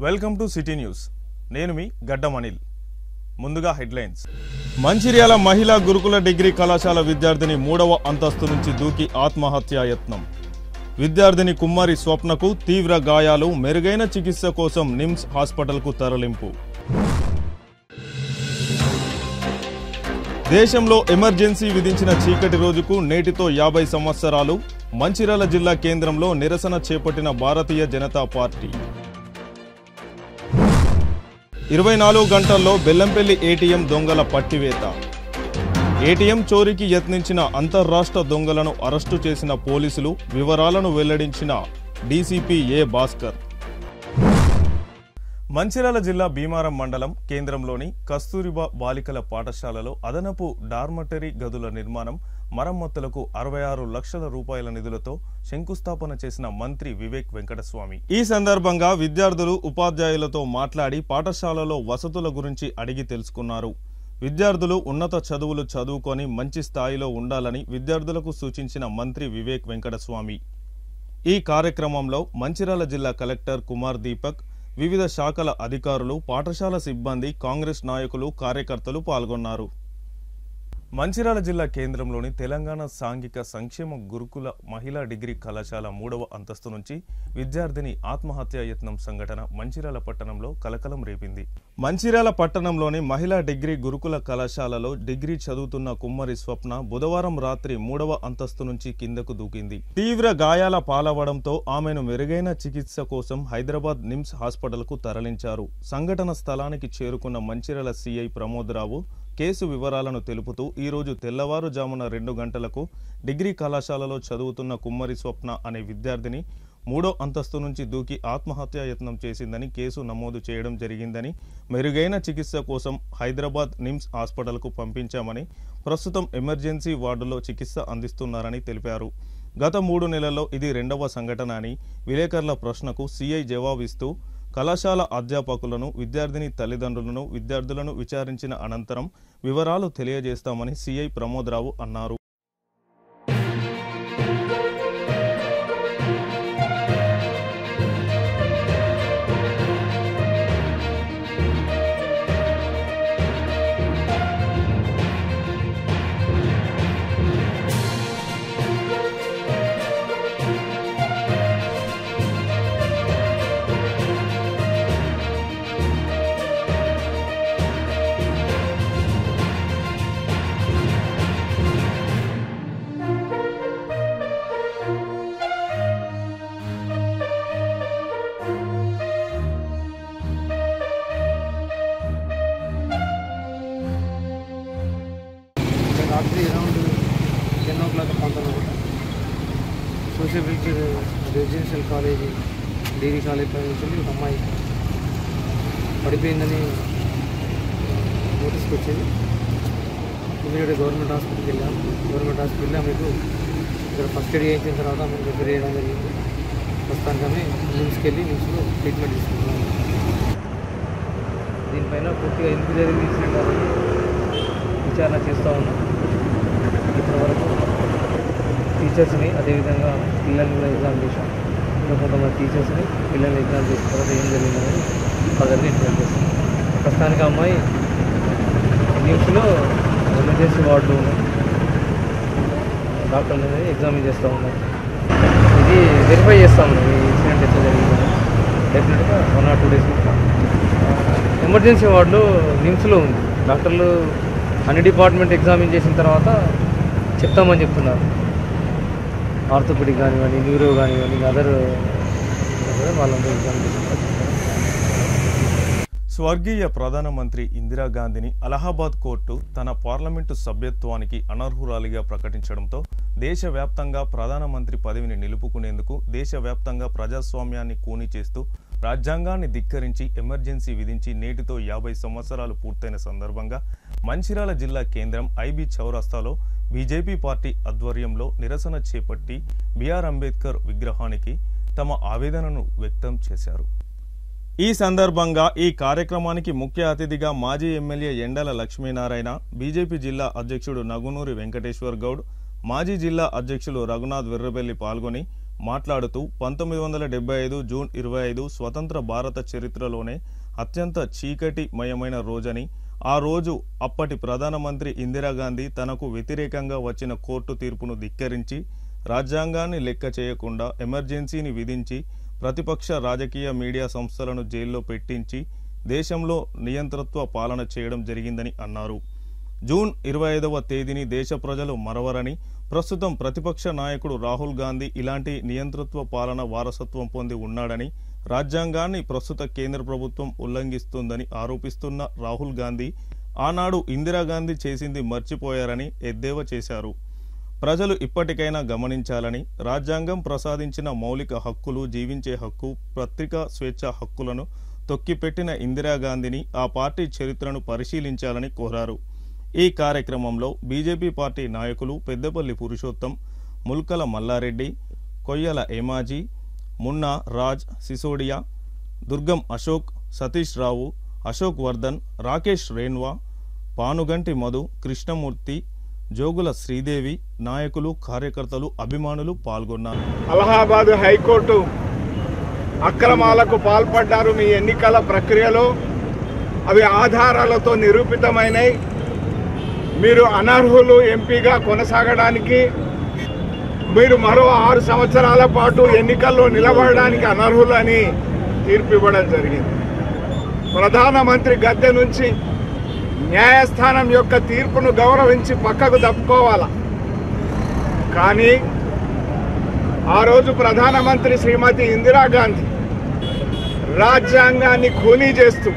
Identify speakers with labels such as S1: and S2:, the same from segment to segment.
S1: Welcome to city news. నేను మీ గడ్డం అనిల్. ముందుగా హెడ్లైన్స్. మంచిర్యాల మహిళా గురుకుల డిగ్రీ కళాశాల విద్యార్థిని 3వ అంతస్తు నుంచి దూకి ఆత్మహత్యా యత్నం. విద్యార్థిని కుమారి స్వప్నకు తీవ్ర గాయాలు, మెరుగైన చికిత్స కోసం నిమ్స్ హాస్పిటల్కు తరలింపు. దేశంలో ఎమర్జెన్సీ విధించిన చీకటి రోజుకు నేటితో 50 సంవత్సరాలు. మంచిర్యాల జిల్లా కేంద్రంలో నిరసన చేపట్టిన భారతీయ జనతా పార్టీ. 24 గంటల్లో బెల్లంపల్లి ఏటీఎం దొంగల పట్టివేత. ఏటీఎం చోరీకి యత్నించిన అంతర్రాష్ట్ర దొంగలను అరెస్టు చేసిన పోలీసులు. వివరాలను వెల్లడించిన డీసీపీ ఏ భాస్కర్. మంచిర్యాల జిల్లా భీమారం మండలం కేంద్రంలోని కస్తూరిబా బాలికల పాఠశాలలో అదనపు డార్మటరీ గదుల నిర్మాణం, మరమ్మతులకు 66 లక్షల రూపాయల నిధులతో శంకుస్థాపన చేసిన మంత్రి వివేక్ వెంకటస్వామి. ఈ సందర్భంగా విద్యార్థులు, ఉపాధ్యాయులతో మాట్లాడి పాఠశాలలో వసతుల గురించి అడిగి తెలుసుకున్నారు. విద్యార్థులు ఉన్నత చదువులు చదువుకొని మంచి స్థాయిలో ఉండాలని విద్యార్థులకు సూచించిన మంత్రి వివేక్ వెంకటస్వామి. ఈ కార్యక్రమంలో మంచిర్యాల జిల్లా కలెక్టర్ కుమార్ దీపక్, వివిధ శాఖల అధికారులు, పాఠశాల సిబ్బంది, కాంగ్రెస్ నాయకులు, కార్యకర్తలు పాల్గొన్నారు. మంచిర్యాల జిల్లా కేంద్రంలోని తెలంగాణ సాంఘిక సంక్షేమ గురుకుల మహిళా డిగ్రీ కళాశాల 3వ అంతస్తు నుంచి విద్యార్థిని ఆత్మహత్యా యత్నం సంఘటన మంచిర్యాల పట్టణంలో కలకలం రేపింది. మంచిర్యాల పట్టణంలోని మహిళా డిగ్రీ గురుకుల కళాశాలలో డిగ్రీ చదువుతున్న కుమ్మరి స్వప్న బుధవారం రాత్రి 3వ అంతస్తు నుంచి కిందకు దూకింది. తీవ్ర గాయాల పాలవడంతో ఆమెను మెరుగైన చికిత్స కోసం హైదరాబాద్ నిమ్స్ హాస్పిటల్కు తరలించారు. సంఘటన స్థలానికి చేరుకున్న మంచిర్యాల సిఐ ప్రమోదరావు కేసు వివరాలను తెలుపుతూ ఈరోజు తెల్లవారుజామున 2 గంటలకు డిగ్రీ కళాశాలలో చదువుతున్న కుమ్మరి స్వప్న అనే విద్యార్థిని 3వ అంతస్తు నుంచి దూకి ఆత్మహత్యా యత్నం చేసిందని కేసు నమోదు చేయడం జరిగిందని, మెరుగైన చికిత్స కోసం హైదరాబాద్ నిమ్స్ హాస్పిటల్కు పంపించామని, ప్రస్తుతం ఎమర్జెన్సీ వార్డులో చికిత్స అందిస్తున్నారని తెలిపారు. గత 3 నెలల్లో ఇది 2వ సంఘటన అని విలేకరుల ప్రశ్నకు సిఐ జవాబిస్తూ, కళాశాల అధ్యాపకులను, విద్యార్థిని తల్లిదండ్రులను, విద్యార్థులను విచారించిన అనంతరం వివరాలు తెలియజేస్తామని సిఐ ప్రమోదరావు అన్నారు.
S2: రాత్రి అరౌండ్ 10 o'clock పంతనమాట social residential college degree college నుంచి ఒక అమ్మాయి పడిపోయిందని నోటీస్కి వచ్చింది. ఇమీడియట్గా గవర్నమెంట్ హాస్పిటల్కి వెళ్ళాము. గవర్నమెంట్ హాస్పిటల్లో ఆమెకు ఇక్కడ ఫస్ట్ ఎయిడ్ చేయించిన తర్వాత ఆమెకు రిఫర్ చేయడం జరిగింది. ప్రస్తుతానికి ఆమె నిమ్స్కి వెళ్ళి నిమ్స్లో ట్రీట్మెంట్ తీసుకుంటున్నాము. దీనిపైన పూర్తిగా ఎందుకు జరిగింది ఇన్సిడెంట్ అనేది విచారణ చేస్తూ ఉన్నాం. ఇప్పటివరకు టీచర్స్ని, అదేవిధంగా పిల్లల్ని కూడా ఎగ్జామ్ చేశాం. ఇంకా కొంతమంది టీచర్స్ని, పిల్లల్ని ఎగ్జామ్ చేసిన తర్వాత ఏం జరిగిందనేది ఫర్దర్గా ఇన్ఫార్మ్ చేస్తాం. ప్రస్తుతానికి అమ్మాయి నిమ్స్లో ఎమర్జెన్సీ వార్డులో ఉన్నాయి. డాక్టర్లు అనేది ఎగ్జామిన్ చేస్తూ ఉన్నారు. ఇది వెరిఫై చేస్తూ ఉన్నాం. ఈ ఇన్సిడెంట్ ఎట్లా జరిగిందని డెఫినెట్గా 1 or 2 days ఎమర్జెన్సీ వార్డులో నిమ్స్లో ఉంది. డాక్టర్లు అన్ని డిపార్ట్మెంట్ ఎగ్జామిన్ చేసిన తర్వాత చెప్తామని చెప్తున్నారు. ఆర్థోపెడిక్ కానివ్వండి, న్యూరో కానివ్వండి, అదర్ వాళ్ళందరూ ఎగ్జామిన్ చేసిన.
S1: స్వర్గీయ ప్రధానమంత్రి ఇందిరాగాంధీని అలహాబాద్ కోర్టు తన పార్లమెంటు సభ్యత్వానికి అనర్హురాలిగా ప్రకటించడంతో దేశవ్యాప్తంగా ప్రధానమంత్రి పదవిని నిలుపుకునేందుకు దేశవ్యాప్తంగా ప్రజాస్వామ్యాన్ని కూని చేస్తూ రాజ్యాంగాన్ని ధిక్కరించి ఎమర్జెన్సీ విధించి నేటితో 50 సంవత్సరాలు పూర్తయిన సందర్భంగా మంచిర్యాల జిల్లా కేంద్రం ఐబీ చౌరస్తాలో బీజేపీ పార్టీ ఆధ్వర్యంలో నిరసన చేపట్టి బిఆర్ అంబేద్కర్ విగ్రహానికి తమ ఆవేదనను వ్యక్తం చేశారు. ఈ సందర్భంగా ఈ కార్యక్రమానికి ముఖ్య అతిథిగా మాజీ ఎమ్మెల్యే ఎండల లక్ష్మీనారాయణ, బీజేపీ జిల్లా అధ్యక్షుడు నగునూరి వెంకటేశ్వర్ గౌడ్, మాజీ జిల్లా అధ్యక్షులు రఘునాథ్ వెర్రబెల్లి పాల్గొని మాట్లాడుతూ 1975 జూన్ 25 స్వతంత్ర భారత చరిత్రలోనే అత్యంత చీకటిమయమైన రోజని, ఆ రోజు అప్పటి ప్రధానమంత్రి ఇందిరాగాంధీ తనకు వ్యతిరేకంగా వచ్చిన కోర్టు తీర్పును ధిక్కరించి రాజ్యాంగాన్ని లెక్క చేయకుండా ఎమర్జెన్సీని విధించి ప్రతిపక్ష రాజకీయ మీడియా సంస్థలను జైల్లో పెట్టించి దేశంలో నియంతృత్వ పాలన చేయడం జరిగిందని అన్నారు. జూన్ 25వ తేదీని దేశ ప్రజలు మరవరని, ప్రస్తుతం ప్రతిపక్ష నాయకుడు రాహుల్ గాంధీ ఇలాంటి నియంతృత్వ పాలన వారసత్వం పొంది ఉన్నాడని, రాజ్యాంగాన్ని ప్రస్తుత కేంద్ర ప్రభుత్వం ఉల్లంఘిస్తుందని ఆరోపిస్తున్న రాహుల్ గాంధీ ఆనాడు ఇందిరాగాంధీ చేసింది మర్చిపోయారని ఎద్దేవా చేశారు. ప్రజలు ఇప్పటికైనా గమనించాలని, రాజ్యాంగం ప్రసాదించిన మౌలిక హక్కులు, జీవించే హక్కు, పత్రికా స్వేచ్ఛ హక్కులను తొక్కిపెట్టిన ఇందిరాగాంధీని, ఆ పార్టీ చరిత్రను పరిశీలించాలని కోరారు. ఈ కార్యక్రమంలో బీజేపీ పార్టీ నాయకులు పెద్దపల్లి పురుషోత్తం, ముల్కల మల్లారెడ్డి, కొయ్యల ఏమాజీ, మున్నా రాజ్ సిసోడియా, దుర్గం అశోక్, సతీష్ రావు, అశోక్ వర్ధన్, రాకేష్ రేన్వా, పానుగంటి మధు, కృష్ణమూర్తి, జోగుల శ్రీదేవి, నాయకులు, కార్యకర్తలు, అభిమానులు పాల్గొన్నారు.
S3: అలహాబాద్ హైకోర్టు అక్రమాలకు పాల్పడ్డారు మీ ఎన్నికల ప్రక్రియలో, అవి ఆధారాలతో నిరూపితమైనవి, మీరు అనర్హులు ఎంపీగా కొనసాగడానికి, మీరు మరో 6 సంవత్సరాల పాటు ఎన్నికల్లో నిలబడడానికి అనర్హులు అని తీర్పు ఇవ్వడం జరిగింది. ప్రధానమంత్రి గద్దె నుంచి న్యాయస్థానం యొక్క తీర్పును గౌరవించి పక్కకు తప్పుకోవాలా. కానీ ఆ రోజు ప్రధానమంత్రి శ్రీమతి ఇందిరాగాంధీ రాజ్యాంగాన్ని ఖూనీ చేస్తూ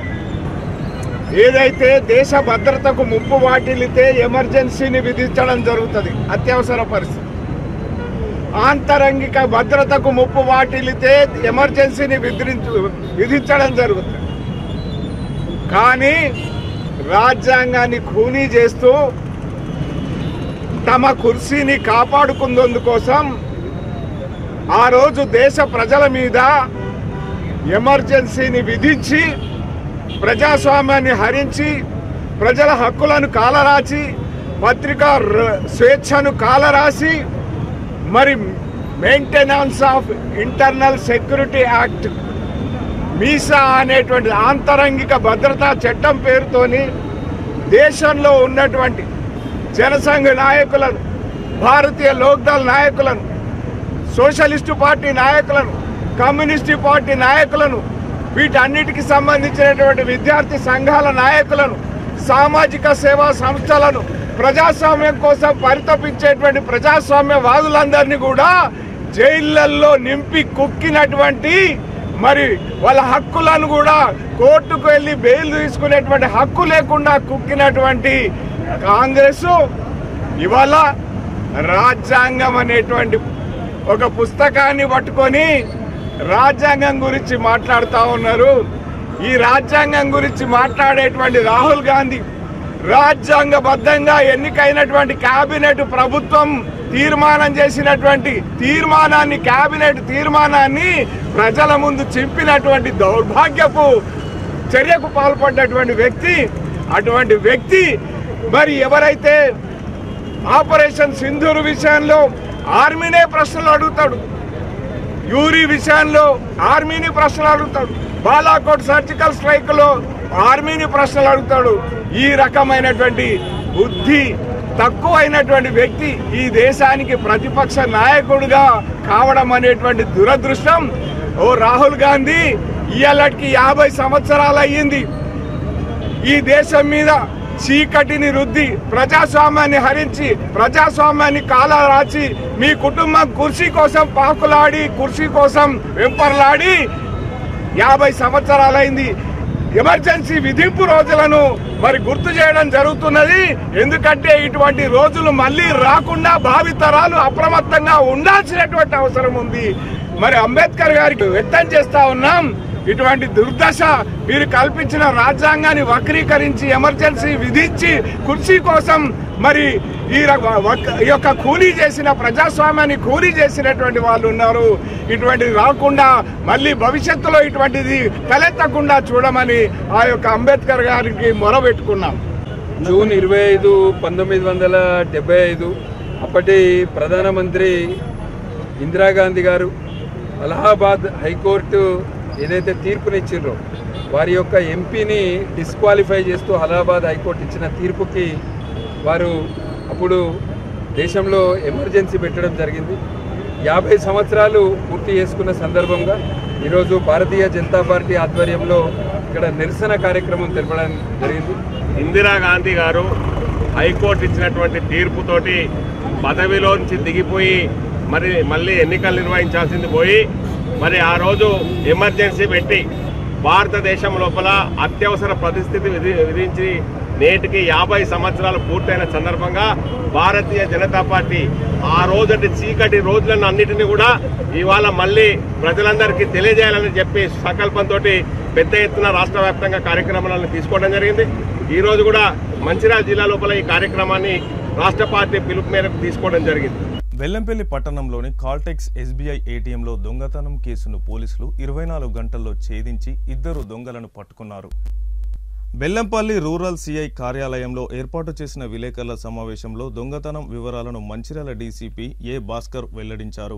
S3: ఏదైతే దేశ భద్రతకు ముప్పు వాటిల్లితే ఎమర్జెన్సీని విధించడం జరుగుతుంది, అత్యవసర పరిస్థితి. ఆంతరంగిక భద్రతకు ముప్పు వాటిల్లితే ఎమర్జెన్సీని విధించడం జరుగుతుంది. కానీ రాజ్యాంగాన్ని ఖూనీ చేస్తూ తమ కుర్సీని కాపాడుకున్నందుకోసం ఆ రోజు దేశ ప్రజల మీద ఎమర్జెన్సీని విధించి ప్రజాస్వామ్యాన్ని హరించి ప్రజల హక్కులను కాలరాచి పత్రికా స్వేచ్ఛను కాలరాసి మరి maintenance of internal security act MISA అనేటువంటి ఆంతరంగిక భద్రతా చట్టం పేరుతోని దేశంలో ఉన్నటువంటి జనసంఘ నాయకులను, భారతీయ లోక్దళ్ నాయకులను, సోషలిస్టు పార్టీ నాయకులను, కమ్యూనిస్టు పార్టీ నాయకులను, వీటన్నిటికి సంబంధించినటువంటి విద్యార్థి సంఘాల నాయకులను, సామాజిక సేవా సంస్థలను, ప్రజాస్వామ్యం కోసం పరితపించేటువంటి ప్రజాస్వామ్యవాదులందరినీ కూడా జైళ్లల్లో నింపి కుక్కినటువంటి, మరి వాళ్ళ హక్కులను కూడా కోర్టుకు వెళ్ళి బెయిల్ తీసుకునేటువంటి హక్కు లేకుండా కుక్కినటువంటి కాంగ్రెస్ ఇవాళ రాజ్యాంగం అనేటువంటి ఒక పుస్తకాన్ని పట్టుకొని రాజ్యాంగం గురించి మాట్లాడుతూ ఉన్నారు. ఈ రాజ్యాంగం గురించి మాట్లాడేటువంటి రాహుల్ గాంధీ రాజ్యాంగబద్ధంగా ఎన్నికైనటువంటి కేబినెట్ ప్రభుత్వం తీర్మానం చేసినటువంటి తీర్మానాన్ని, కేబినెట్ తీర్మానాన్ని ప్రజల ముందు చింపినటువంటి దౌర్భాగ్యపు చర్యకు పాల్పడ్డటువంటి వ్యక్తి. అటువంటి వ్యక్తి మరి ఎవరైతే ఆపరేషన్ సింధూర్ విషయంలో ఆర్మీనే ప్రశ్నలు అడుగుతాడు, యూరి విషయంలో ఆర్మీని ప్రశ్నలు అడుగుతాడు, బాలాకోట్ సర్జికల్ స్ట్రైక్ లో ఆర్మీని ప్రశ్నలు అడుగుతాడు. ఈ రకమైనటువంటి బుద్ధి తక్కువైనటువంటి వ్యక్తి ఈ దేశానికి ప్రతిపక్ష నాయకుడిగా కావడం అనేటువంటి దురదృష్టం. ఓ రాహుల్ గాంధీ, ఇవాళకి 50 సంవత్సరాలు అయ్యింది. ఈ దేశం మీద చీకటిని రుద్ది ప్రజాస్వామ్యాన్ని హరించి ప్రజాస్వామ్యాన్ని కాలరాచి మీ కుటుంబం కుర్చీ కోసం పాకులాడి, కుర్చీ కోసం వెంపర్లాడి 50 సంవత్సరాలైంది. ఎమర్జెన్సీ విధింపు రోజులను మరి గుర్తు చేయడం జరుగుతున్నది. ఎందుకంటే ఇటువంటి రోజులు మళ్ళీ రాకుండా భావితరాలు అప్రమత్తంగా ఉండాల్సినటువంటి అవసరం ఉంది. మరి అంబేద్కర్ గారికి వ్యక్తం చేస్తా ఉన్నాం, ఇటువంటి దుర్దశ మీరు కల్పించిన రాజ్యాంగాన్ని వక్రీకరించి ఎమర్జెన్సీ విధించి కుర్చీ కోసం మరి ఈ యొక్క కూలీ చేసిన ప్రజాస్వామ్యాన్ని కూలీ చేసినటువంటి వాళ్ళు ఉన్నారు. ఇటువంటిది రాకుండా మళ్ళీ భవిష్యత్తులో ఇటువంటిది తలెత్తకుండా చూడమని ఆ యొక్క అంబేద్కర్ గారికి మొరబెట్టుకున్నాం.
S4: జూన్ 25, 1975 అప్పటి ప్రధానమంత్రి ఇందిరాగాంధీ గారు అలహాబాద్ హైకోర్టు ఏదైతే తీర్పునిచ్చిండ్రో వారి యొక్క ఎంపీని డిస్క్వాలిఫై చేస్తూ అలహాబాద్ హైకోర్టు ఇచ్చిన తీర్పుకి వారు అప్పుడు దేశంలో ఎమర్జెన్సీ పెట్టడం జరిగింది. 50 సంవత్సరాలు పూర్తి చేసుకున్న సందర్భంగా ఈరోజు భారతీయ జనతా పార్టీ ఆధ్వర్యంలో ఇక్కడ నిరసన కార్యక్రమం తెలపడం జరిగింది.
S3: ఇందిరాగాంధీ గారు హైకోర్టు ఇచ్చినటువంటి తీర్పుతోటి పదవిలోంచి దిగిపోయి మళ్ళీ ఎన్నికలు నిర్వహించాల్సింది పోయి ఆ రోజు ఎమర్జెన్సీ పెట్టి భారతదేశం లోపల అత్యవసర పరిస్థితి విధించి నేటికి 50 సంవత్సరాలు పూర్తయిన సందర్భంగా భారతీయ జనతా పార్టీ ఆ రోజటి చీకటి రోజులను అన్నిటినీ కూడా ఇవాళ మళ్ళీ ప్రజలందరికీ తెలియజేయాలని చెప్పి సంకల్పంతో పెద్ద ఎత్తున రాష్ట్ర వ్యాప్తంగా కార్యక్రమాలను తీసుకోవడం జరిగింది. ఈరోజు కూడా మంచిర్యాల జిల్లా లోపల ఈ కార్యక్రమాన్ని రాష్ట్ర పార్టీ పిలుపు మేరకు తీసుకోవడం జరిగింది.
S1: బెల్లంపల్లి పట్టణంలోని కాల్టెక్స్ ఎస్బీఐ ఏటీఎంలో దొంగతనం కేసును పోలీసులు 24 గంటల్లో ఛేదించి 2 దొంగలను పట్టుకున్నారు. బెల్లంపల్లి రూరల్ సిఐ కార్యాలయంలో ఏర్పాటు చేసిన విలేకరుల సమావేశంలో దొంగతనం వివరాలను మంచిర్యాల డీసీపీ ఏ భాస్కర్ వెల్లడించారు.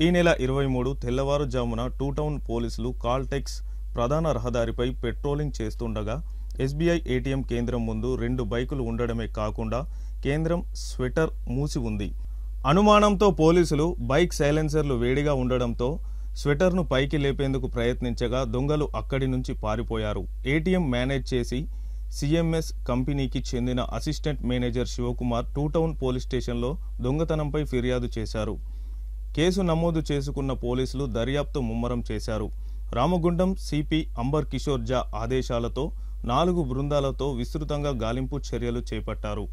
S1: ఈ నెల 23 తెల్లవారుజామున 2 టౌన్ పోలీసులు కాల్టెక్స్ ప్రధాన రహదారిపై పెట్రోలింగ్ చేస్తుండగా ఎస్బీఐ ఏటీఎం కేంద్రం ముందు 2 బైకులు ఉండడమే కాకుండా కేంద్రం స్వెటర్ మూసి ఉంది. అనుమానంతో పోలీసులు బైక్ సైలెన్సర్లు వేడిగా ఉండడంతో స్వెటర్ను పైకి లేపేందుకు ప్రయత్నించగా దొంగలు అక్కడి నుంచి పారిపోయారు. ఏటీఎం మేనేజ్ చేసి సిఎంఎస్ కంపెనీకి చెందిన assistant manager Shivakumar 2 town police స్టేషన్లో దొంగతనంపై ఫిర్యాదు చేశారు. కేసు నమోదు చేసుకున్న పోలీసులు దర్యాప్తు ముమ్మరం చేశారు. రామగుండం సిపి అంబర్ కిషోర్ జా ఆదేశాలతో 4 బృందాలతో విస్తృతంగా గాలింపు చర్యలు చేపట్టారు.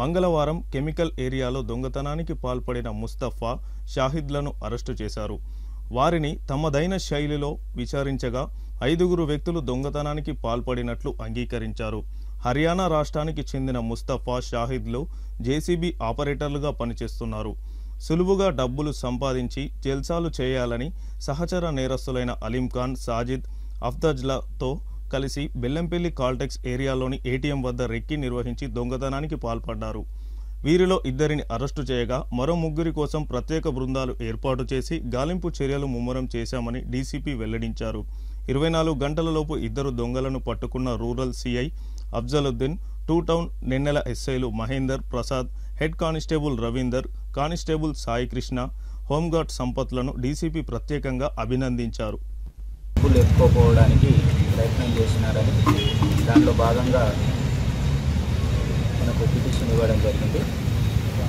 S1: మంగళవారం కెమికల్ ఏరియాలో దొంగతనానికి పాల్పడిన ముస్తఫా, షాహిద్లను అరెస్టు చేశారు. వారిని తమదైన శైలిలో విచారించగా 5 వ్యక్తులు దొంగతనానికి పాల్పడినట్లు అంగీకరించారు. హర్యానా రాష్ట్రానికి చెందిన ముస్తఫా, షాహిద్లు జేసీబీ ఆపరేటర్లుగా పనిచేస్తున్నారు. సులువుగా డబ్బులు సంపాదించి జల్సాలు చేయాలని సహచర నేరస్తులైన అలీంఖాన్, సాజిద్, అఫ్దజ్లతో కలిసి బెల్లంపల్లి కాల్టెక్స్ ఏరియాలోని ఏటీఎం వద్ద రెక్కి నిర్వహించి దొంగతనానికి పాల్పడ్డారు. వీరిలో 2 అరెస్టు చేయగా మరో 3 కోసం ప్రత్యేక బృందాలు ఏర్పాటు చేసి గాలింపు చర్యలు ముమ్మరం చేశామని డీసీపీ వెల్లడించారు. 24 గంటలలోపు 2 దొంగలను పట్టుకున్న rural CI Afzaluddin, 2 town Nennela ఎస్ఐలు Mahender, Prasad, head constable Ravinder, constable Saikrishna, home guard సంపత్లను డీసీపీ ప్రత్యేకంగా అభినందించారు.
S5: ఎత్తుకోపోవడానికి ప్రయత్నం చేసినారని దానిలో భాగంగా మనకు పిటిషన్ ఇవ్వడం జరిగింది.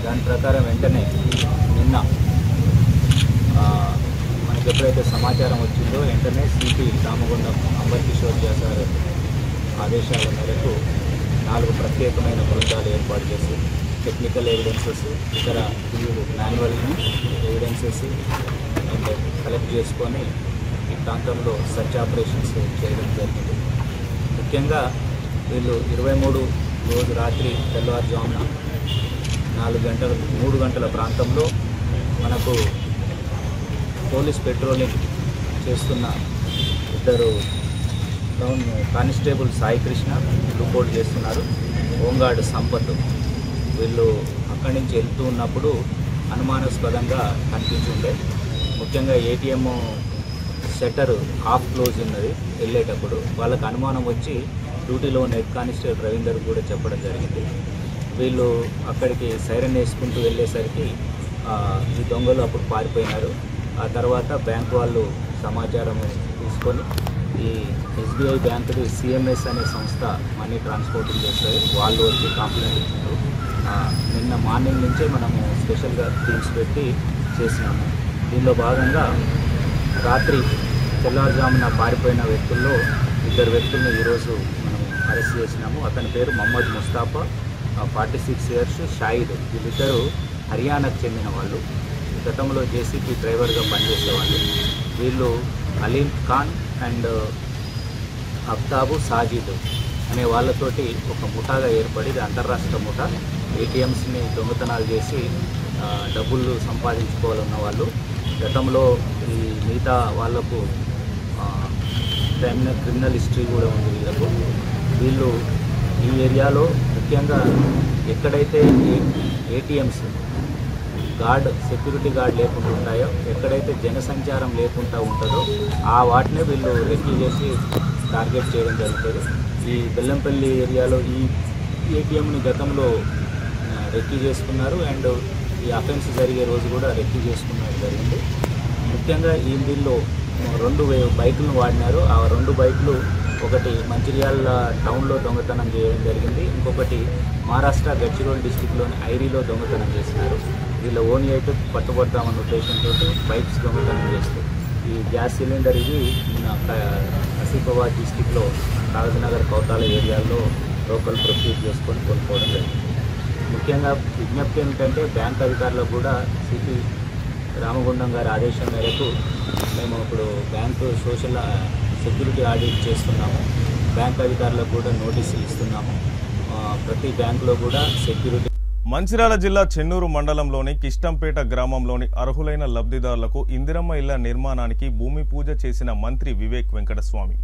S5: దాని ప్రకారం వెంటనే నిన్న మనకు ఎప్పుడైతే సమాచారం వచ్చిందో వెంటనే సిపి రామగుండం అంబర్ కిషోర్ జా సార్ ఆదేశాల మేరకు 4 ప్రత్యేకమైన బృందాలు ఏర్పాటు చేసి టెక్నికల్ ఎవిడెన్సెస్, ఇతర మాన్యువల్ ఎవిడెన్సెస్ అండ్ కలెక్ట్ చేసుకొని ఈ ప్రాంతంలో సర్చ్ ఆపరేషన్స్ చేయడం జరిగింది. ముఖ్యంగా వీళ్ళు 23 రోజు రాత్రి తెల్లవారుజామున 3 గంటల ప్రాంతంలో మనకు పోలీస్ పెట్రోలింగ్ చేస్తున్న 2 టౌన్ కానిస్టేబుల్ సాయికృష్ణ రిపోర్ట్ చేస్తున్నారు, హోంగార్డ్ సంపత్. వీళ్ళు అక్కడి నుంచి వెళ్తూ ఉన్నప్పుడు అనుమానాస్పదంగా కనిపించుండే. ముఖ్యంగా ఏటీఎం షట్టర్ హాఫ్ క్లోజ్ ఉన్నది. వెళ్ళేటప్పుడు వాళ్ళకు అనుమానం వచ్చి డ్యూటీలో ఉన్న హెడ్ కానిస్టేబుల్ రవీందర్ కూడా చెప్పడం జరిగింది. వీళ్ళు అక్కడికి సైరన్ వేసుకుంటూ వెళ్ళేసరికి ఈ దొంగలు అప్పుడు పారిపోయినారు. ఆ తర్వాత బ్యాంక్ వాళ్ళు సమాచారం తీసుకొని ఈ ఎస్బీఐ బ్యాంకుది సిఎంఎస్ అనే సంస్థ మనీ ట్రాన్స్పోర్టింగ్ చేస్తారు. వాళ్ళు వచ్చి కంప్లైంట్ ఇచ్చారు. నిన్న మార్నింగ్ నుంచే మనము స్పెషల్గా టీమ్స్ పెట్టి చేసినాము. దీనిలో భాగంగా రాత్రి తెల్లవారుజామున పారిపోయిన వ్యక్తుల్లో 2 వ్యక్తులను ఈరోజు మనం అరెస్ట్ చేసినాము. అతని పేరు మహమ్మద్ ముస్తాఫా, 46 years, షాహిద్. వీళ్ళిద్దరూ హర్యానాకు చెందిన వాళ్ళు. గతంలో జేసీబీ డ్రైవర్గా పనిచేసేవాళ్ళు. వీళ్ళు అలీం ఖాన్ అండ్ అఫ్తాబు, సాజిద్ అనే వాళ్ళతోటి ఒక ముఠాగా ఏర్పడి, అంతర్రాష్ట్ర ముఠా, ఏటీఎంస్ని దొంగతనాలు చేసి డబ్బులు సంపాదించుకోవాలన్న వాళ్ళు. గతంలో ఈ మిగతా వాళ్లకు క్రిమినల్ హిస్టరీ కూడా ఉంది వీళ్ళకు. వీళ్ళు ఈ ఏరియాలో ముఖ్యంగా ఎక్కడైతే ఏటీఎంస్ సెక్యూరిటీ గార్డ్ లేకుండా ఉంటాయో, ఎక్కడైతే జనసంచారం లేకుండా ఉంటుందో ఆ వాటినే వీళ్ళు రెక్కి చేసి టార్గెట్ చేయడం జరుగుతుంది. ఈ బెల్లంపల్లి ఏరియాలో ఈ ఏటీఎంని గతంలో రెక్కి చేసుకున్నారు అండ్ ఈ అఫెన్స్ జరిగే రోజు కూడా రెక్కి చేసుకున్నది జరిగింది. ముఖ్యంగా ఈ దీనిలో 2 బైకులను వాడినారు. ఆ 2 బైకులు ఒకటి మంచిర్యాల టౌన్లో దొంగతనం చేయడం జరిగింది, ఇంకొకటి మహారాష్ట్ర గడ్చిరోల్ డిస్టిక్లోని ఐరీలో దొంగతనం చేసినారు. వీళ్ళ ఓన్ అయితే పట్టుబడతామన్న ఉద్దేశంతో బైక్స్ దొంగతనం చేస్తారు. ఈ గ్యాస్ సిలిండర్ ఇది ఆసిఫాబాద్ డిస్టిక్లో కాగజ్నగర్ కౌతాల ఏరియాలో లోకల్ ప్రొక్యూర్ చేసుకొని కొనుక్కోవడం జరిగింది. ముఖ్యంగా విజ్ఞప్తి ఏమిటంటే బ్యాంక్ అధికారులకు కూడా సిపి రామగుండం గారి ఆదేశం మేరకు మేము ఇప్పుడు బ్యాంకు సోషల్ సెక్యూరిటీ ఆడిట్ చేస్తున్నాము. బ్యాంక్ అధికారులకు కూడా నోటీసులు ఇస్తున్నాము. ప్రతి బ్యాంకులో కూడా సెక్యూరిటీ.
S1: మంచిర్యాల జిల్లా చెన్నూరు మండలంలోని కిష్టంపేట గ్రామంలోని అర్హులైన లబ్ధిదారులకు ఇందిరమ్మ ఇళ్ల నిర్మాణానికి భూమి పూజ చేసిన మంత్రి వివేక్ వెంకటస్వామి.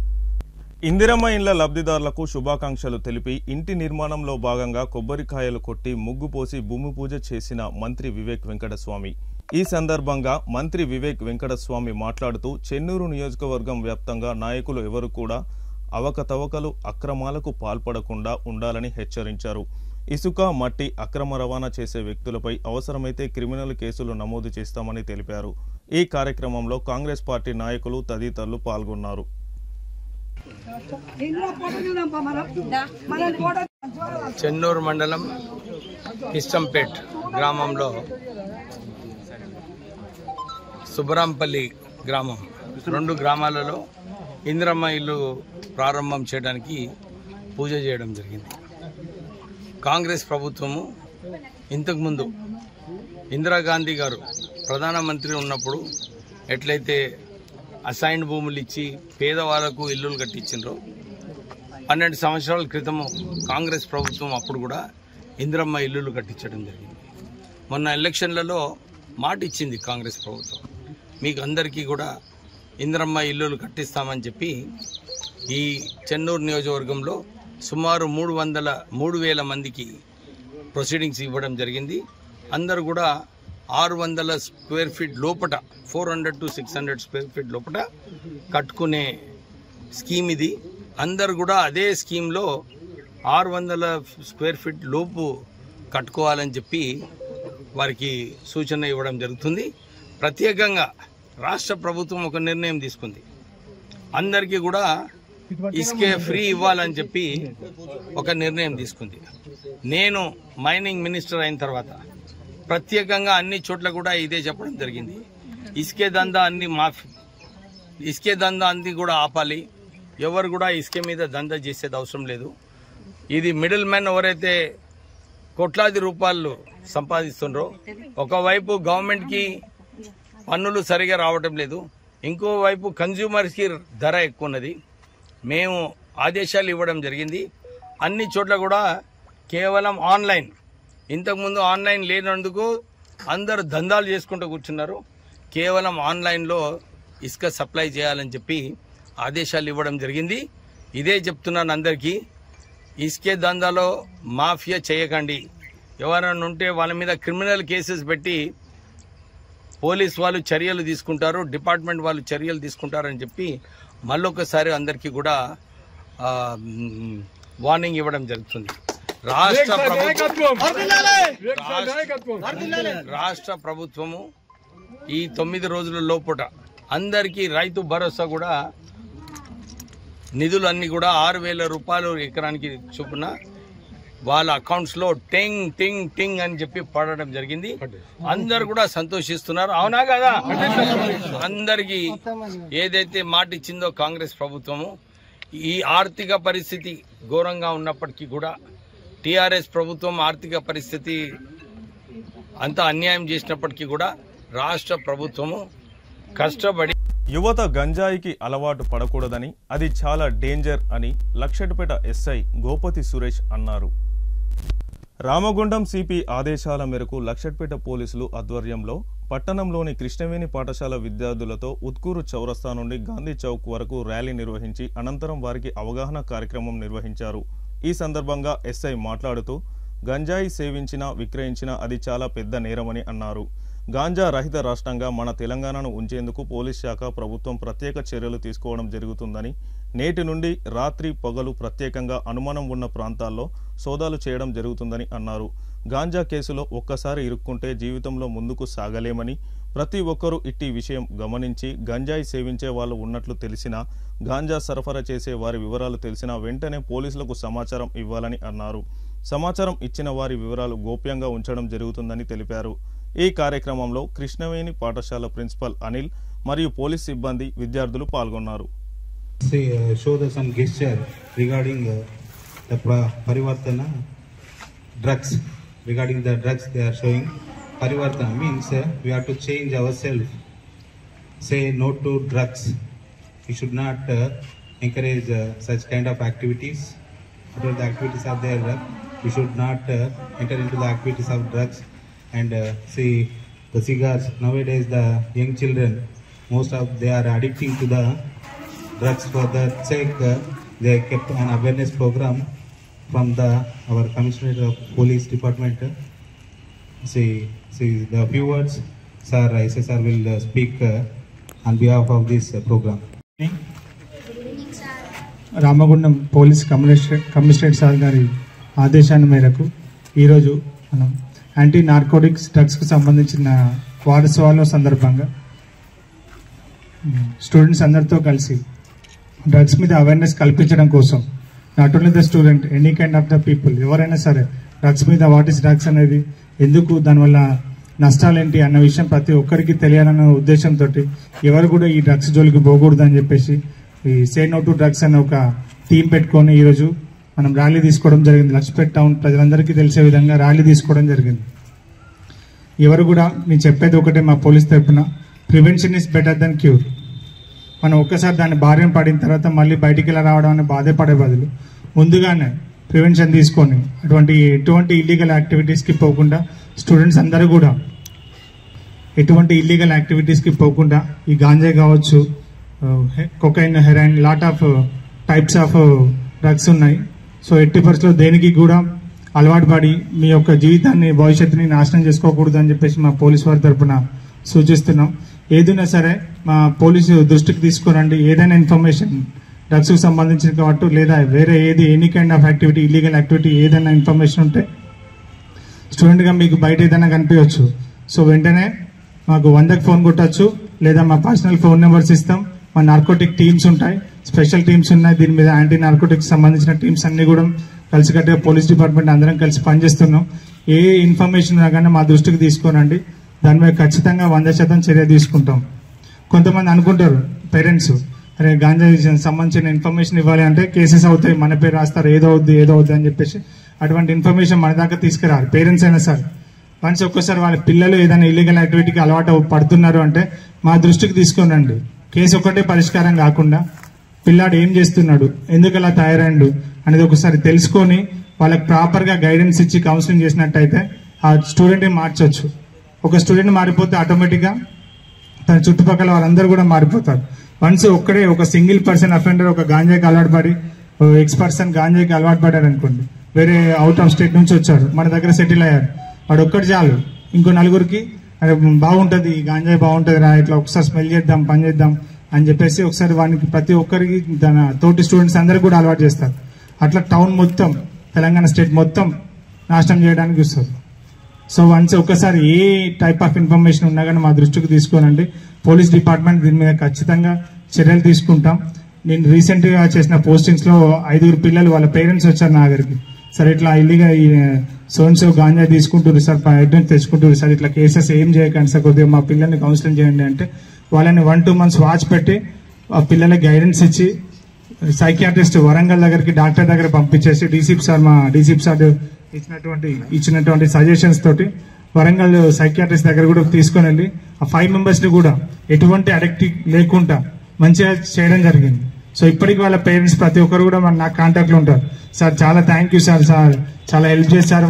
S1: ఇందిరమ్మ ఇళ్ల లబ్ధిదారులకు శుభాకాంక్షలు తెలిపి ఇంటి నిర్మాణంలో భాగంగా కొబ్బరికాయలు కొట్టి ముగ్గు పోసి భూమి పూజ చేసిన మంత్రి వివేక్ వెంకటస్వామి. ఈ సందర్భంగా మంత్రి వివేక్ వెంకటస్వామి మాట్లాడుతూ చెన్నూరు నియోజకవర్గం వ్యాప్తంగా నాయకులు ఎవరు కూడా అవకతవకలు అక్రమాలకు పాల్పడకుండా ఉండాలని హెచ్చరించారు. ఇసుక మట్టి అక్రమ రవాణా చేసే వ్యక్తులపై అవసరమైతే క్రిమినల్ కేసులు నమోదు చేస్తామని తెలిపారు. ఈ కార్యక్రమంలో కాంగ్రెస్ పార్టీ నాయకులు తదితరులు పాల్గొన్నారు.
S6: చెన్నూరు మండలం కిష్టంపేట్ గ్రామంలో సుబ్బరాంపల్లి గ్రామం 2 గ్రామాలలో ఇందిరమ్మ ఇల్లు ప్రారంభం చేయడానికి పూజ చేయడం జరిగింది. కాంగ్రెస్ ప్రభుత్వము ఇంతకుముందు ఇందిరాగాంధీ గారు ప్రధానమంత్రి ఉన్నప్పుడు ఎట్లయితే అసైన్డ్ భూములు ఇచ్చి పేదవాళ్లకు ఇల్లులు కట్టించిండ్రో 12 సంవత్సరాల క్రితము కాంగ్రెస్ ప్రభుత్వం అప్పుడు కూడా ఇందిరమ్మ ఇల్లులు కట్టించడం జరిగింది. మొన్న ఎలక్షన్లలో మాట ఇచ్చింది కాంగ్రెస్ ప్రభుత్వం, మీకు అందరికీ కూడా ఇందిరమ్మ ఇల్లులు కట్టిస్తామని చెప్పి ఈ చెన్నూరు నియోజకవర్గంలో సుమారు 3,000 మందికి ప్రొసీడింగ్స్ ఇవ్వడం జరిగింది. అందరూ కూడా 600 స్క్వేర్ ఫీట్ లోపట 400 to 600 స్క్వేర్ ఫీట్ లోపట కట్టుకునే స్కీమ్ ఇది. అందరు కూడా అదే స్కీమ్లో 600 స్క్వేర్ ఫీట్ లోపు కట్టుకోవాలని చెప్పి వారికి సూచన ఇవ్వడం జరుగుతుంది. ప్రత్యేకంగా రాష్ట్ర ప్రభుత్వం ఒక నిర్ణయం తీసుకుంది, అందరికీ కూడా ఇసుకే ఫ్రీ ఇవ్వాలని చెప్పి ఒక నిర్ణయం తీసుకుంది. నేను మైనింగ్ మినిస్టర్ అయిన తర్వాత ప్రత్యేకంగా అన్ని చోట్ల కూడా ఇదే చెప్పడం జరిగింది, ఇసుకే దందా అన్ని కూడా ఆపాలి, ఎవరు కూడా ఇసుక మీద దందా చేసేది అవసరం లేదు. ఇది మిడిల్ మ్యాన్ ఎవరైతే కోట్లాది రూపాయలు సంపాదిస్తుండ్రో, ఒకవైపు గవర్నమెంట్కి పన్నులు సరిగా రావటం లేదు, ఇంకోవైపు కన్జ్యూమర్స్కి ధర ఎక్కువ ఉన్నది. మేము ఆదేశాలు ఇవ్వడం జరిగింది, అన్ని చోట్ల కూడా కేవలం ఆన్లైన్, ఇంతకుముందు ఆన్లైన్ లేనందుకు అందరు దందాలు చేసుకుంటూ కూర్చున్నారు, కేవలం ఆన్లైన్లో ఇసుక సప్లై చేయాలని చెప్పి ఆదేశాలు ఇవ్వడం జరిగింది. ఇదే చెప్తున్నాను అందరికీ, ఇసుకే దందాలో మాఫియా చేయకండి. ఎవరైనా ఉంటే వాళ్ళ మీద క్రిమినల్ కేసెస్ పెట్టి పోలీస్ వాళ్ళు చర్యలు తీసుకుంటారు, డిపార్ట్మెంట్ వాళ్ళు చర్యలు తీసుకుంటారని చెప్పి మళ్ళొకసారి అందరికీ కూడా వార్నింగ్ ఇవ్వడం జరుగుతుంది. రాష్ట్ర ప్రభుత్వము ఈ 9 రోజుల లోపల అందరికీ రైతు భరోసా కూడా నిధులన్నీ కూడా 6,000 రూపాయలు ఎకరానికి చొప్పున వాళ్ళ అకౌంట్స్లో టింగ్ టింగ్ టింగ్ అని చెప్పి పడడం జరిగింది. అందరు కూడా సంతోషిస్తున్నారు, అవునా కదా? అందరికీ ఏదైతే మాట ఇచ్చిందో కాంగ్రెస్ ప్రభుత్వము, ఈ ఆర్థిక పరిస్థితి ఘోరంగా ఉన్నప్పటికీ కూడా టీఆర్ఎస్ ప్రభుత్వం ఆర్థిక పరిస్థితి అంతా అన్యాయం చేసినప్పటికీ కూడా రాష్ట్ర ప్రభుత్వము కష్టపడి
S1: యువత గంజాయికి అలవాటు పడకూడదని, అది చాలా డేంజర్ అని లక్షెట్పేట ఎస్ఐ గోపతి సురేష్ అన్నారు. రామగుండం సిపి ఆదేశాల మేరకు లక్షెట్పేట పోలీసులు ఆధ్వర్యంలో పట్టణంలోని కృష్ణవేణి పాఠశాల విద్యార్థులతో ఉత్కూరు చౌరస్తా నుండి గాంధీ చౌక్ వరకు ర్యాలీ నిర్వహించి అనంతరం వారికి అవగాహన కార్యక్రమం నిర్వహించారు. ఈ సందర్భంగా ఎస్ఐ మాట్లాడుతూ గంజాయి సేవించినా విక్రయించినా అది చాలా పెద్ద నేరమని అన్నారు. గాంజా రహిత రాష్ట్రంగా మన తెలంగాణను ఉంచేందుకు పోలీస్ శాఖ ప్రభుత్వం ప్రత్యేక చర్యలు తీసుకోవడం జరుగుతుందని, నేటి నుండి రాత్రి పగలు ప్రత్యేకంగా అనుమానం ఉన్న ప్రాంతాల్లో సోదాలు చేయడం జరుగుతుందని అన్నారు. గాంజా కేసులో ఒక్కసారి ఇరుక్కుంటే జీవితంలో ముందుకు సాగలేమని, ప్రతి ఒక్కరూ ఇట్టి విషయం గమనించి గంజాయి సేవించే వాళ్ళు ఉన్నట్లు తెలిసినా, గాంజా సరఫరా చేసే వారి వివరాలు తెలిసినా వెంటనే పోలీసులకు సమాచారం ఇవ్వాలని అన్నారు. సమాచారం ఇచ్చిన వారి వివరాలు గోప్యంగా ఉంచడం జరుగుతుందని తెలిపారు. ఈ కార్యక్రమంలో కృష్ణవేణి పాఠశాల ప్రిన్సిపల్ అనిల్ మరియు పోలీస్ సిబ్బంది, విద్యార్థులు పాల్గొన్నారు.
S7: Show some gesture regarding the Parivartana drugs. Regarding the drugs they are showing, Parivartana means we have to change ourselves. Say no to drugs. We should not encourage such kind of activities. Whatever the activities are there, we should not enter into the activities of drugs. And see the cigars nowadays, the young children, most of they are addicting to the drugs. For that sake, they kept an awareness program from our Commissioner of Police Department. See the few words, Sir SSR will speak on behalf of this program.
S8: Ramagundam police commissionerate sir గారి ఆదేశాల మేరకు ఈరోజు మనం anti narcotics డ్రగ్స్కు సంబంధించిన వారోత్సవాల సందర్భంగా students అందరితో కలిసి డ్రగ్స్ మీద అవేర్నెస్ కల్పించడం కోసం, not only the student, any kind of the people, ఎవరైనా సరే డ్రగ్స్ మీద వాట్ ఈస్ డ్రగ్స్ అనేది, ఎందుకు, దానివల్ల నష్టాలు ఏంటి అన్న విషయం ప్రతి ఒక్కరికి తెలియాలన్న ఉద్దేశంతో ఎవరు కూడా ఈ డ్రగ్స్ జోలికి పోకూడదు అని చెప్పేసి ఈ సే నో టు డ్రగ్స్ అనే ఒక టీం పెట్టుకొని ఈరోజు మనం ర్యాలీ తీసుకోవడం జరిగింది. లక్ష్మీపేట టౌన్ ప్రజలందరికీ తెలిసే విధంగా ర్యాలీ తీసుకోవడం జరిగింది. ఎవరు కూడా నేను చెప్పేది ఒకటే, మా పోలీస్ తరఫున prevention is better than cure. మనం ఒక్కసారి దాన్ని బారిన పడిన తర్వాత మళ్ళీ బయటికి ఇలా రావడం అని బాధపడే బదులు ముందుగానే ప్రివెన్షన్ తీసుకొని ఎటువంటి ఇల్లీగల్ యాక్టివిటీస్కి పోకుండా స్టూడెంట్స్ అందరూ కూడా ఎటువంటి ఇల్లీగల్ యాక్టివిటీస్కి పోకుండా, ఈ గాంజా కావచ్చు, cocaine, heroin, lot of types of drugs ఉన్నాయి. సో ఎట్టి పరిస్థితుల్లో దేనికి కూడా అలవాటు పడి మీ యొక్క జీవితాన్ని, భవిష్యత్తుని నాశనం చేసుకోకూడదు అని చెప్పేసి మా పోలీస్ వారి తరఫున సూచిస్తున్నాం. ఏదైనా సరే మా పోలీసు దృష్టికి తీసుకురండి. ఏదైనా ఇన్ఫర్మేషన్ డ్రగ్స్కి సంబంధించిన కాబట్టి లేదా వేరే any kind of activity, illegal activity ఏదైనా ఇన్ఫర్మేషన్ ఉంటే స్టూడెంట్గా మీకు బయట ఏదైనా కనిపించవచ్చు. సో వెంటనే మాకు 100కి ఫోన్ కొట్టచ్చు, లేదా మా పర్సనల్ ఫోన్ నెంబర్స్ ఇస్తాం. మా నార్కోటిక్ టీమ్స్ ఉంటాయి, స్పెషల్ టీమ్స్ ఉన్నాయి. దీని మీద యాంటీ నార్కోటిక్స్ సంబంధించిన టీమ్స్ అన్ని కూడా కలిసికట్టుగా పోలీస్ డిపార్ట్మెంట్ అందరం కలిసి పనిచేస్తున్నాం. ఏ ఇన్ఫర్మేషన్ ఉన్నా కానీ మా దృష్టికి తీసుకోనండి, దాని మీద ఖచ్చితంగా 100% చర్య తీసుకుంటాం. కొంతమంది అనుకుంటారు పేరెంట్స్, అరే గాంజా సంబంధించిన ఇన్ఫర్మేషన్ ఇవ్వాలి అంటే కేసెస్ అవుతాయి, మన పేరు రాస్తారు, ఏదో అవుద్ది అని చెప్పేసి అటువంటి ఇన్ఫర్మేషన్ మన దాకా తీసుకురారు. పేరెంట్స్ అయినా సరే వన్స్ ఒక్కసారి వాళ్ళ పిల్లలు ఏదైనా ఇల్లీగల్ యాక్టివిటీకి అలవాటు పడుతున్నారు అంటే మా దృష్టికి తీసుకోనండి. కేసు ఒకటే పరిష్కారం కాకుండా పిల్లాడు ఏం చేస్తున్నాడు, ఎందుకు అలా తయారైండు అనేది ఒకసారి తెలుసుకొని వాళ్ళకి ప్రాపర్గా గైడెన్స్ ఇచ్చి కౌన్సిలింగ్ చేసినట్టయితే ఆ స్టూడెంట్ని మార్చవచ్చు. ఒక స్టూడెంట్ మారిపోతే ఆటోమేటిక్గా తన చుట్టుపక్కల వాళ్ళందరూ కూడా మారిపోతారు. వన్స్ ఒక్కడే ఒక సింగిల్ పర్సన్ అఫెండర్ ఒక గాంజాకి అలవాటు పడి, ఎక్స్ పర్సన్ గాంజాకి అలవాటు పడ్డారు అనుకోండి, వేరే అవుట్ ఆఫ్ స్టేట్ నుంచి వచ్చాడు, మన దగ్గర సెటిల్ అయ్యారు, వాడు ఒక్కటి చాలు ఇంకో నలుగురికి అరే బాగుంటుంది, గాంజా బాగుంటుంది రా, ఇట్లా ఒకసారి స్మెల్ చేద్దాం, పని చేద్దాం అని చెప్పేసి ఒకసారి వానికి ప్రతి ఒక్కరికి తన తోటి స్టూడెంట్స్ అందరికి కూడా అలవాటు చేస్తారు. అట్లా టౌన్ మొత్తం, తెలంగాణ స్టేట్ మొత్తం నాశనం చేయడానికి చూస్తారు. సో వన్స్ ఒక్కసారి ఏ టైప్ ఆఫ్ ఇన్ఫర్మేషన్ ఉన్నా కానీ మా దృష్టికి తీసుకోనండి. పోలీస్ డిపార్ట్మెంట్ దీని మీద ఖచ్చితంగా చర్యలు తీసుకుంటాం. నేను రీసెంట్గా చేసిన పోస్టింగ్స్లో 5 పిల్లలు వాళ్ళ పేరెంట్స్ వచ్చారు నా దగ్గరికి, సార్ ఇట్లా ఇల్లీగా సోన్సో గాంజా తీసుకుంటారు సార్, బయట నుంచి తెచ్చుకుంటారు సార్, ఇట్లా కేసెస్ ఏం చేయకండి సార్, కొద్దిగా మా పిల్లల్ని కౌన్సిలింగ్ చేయండి అంటే వాళ్ళని 1-2 months వాచ్ పెట్టి ఆ పిల్లలకి గైడెన్స్ ఇచ్చి సైకియాట్రిస్ట్ వరంగల్ దగ్గరికి డాక్టర్ దగ్గర పంపించేసి మా డీసీపీ సార్ ఇచ్చినటువంటి సజెషన్స్ తోటి వరంగల్ సైకియాట్రిస్ట్ దగ్గర కూడా తీసుకొని వెళ్ళి ఆ 5 members ని కూడా ఎటువంటి అడిక్టివ్ లేకుండా మంచిగా చేయడం జరిగింది. సో ఇప్పటికి వాళ్ళ పేరెంట్స్ ప్రతి ఒక్కరు కూడా నా కాంటాక్ట్ లో ఉంటారు. సార్ చాలా థ్యాంక్ యూ సార్, చాలా హెల్ప్ చేశారు.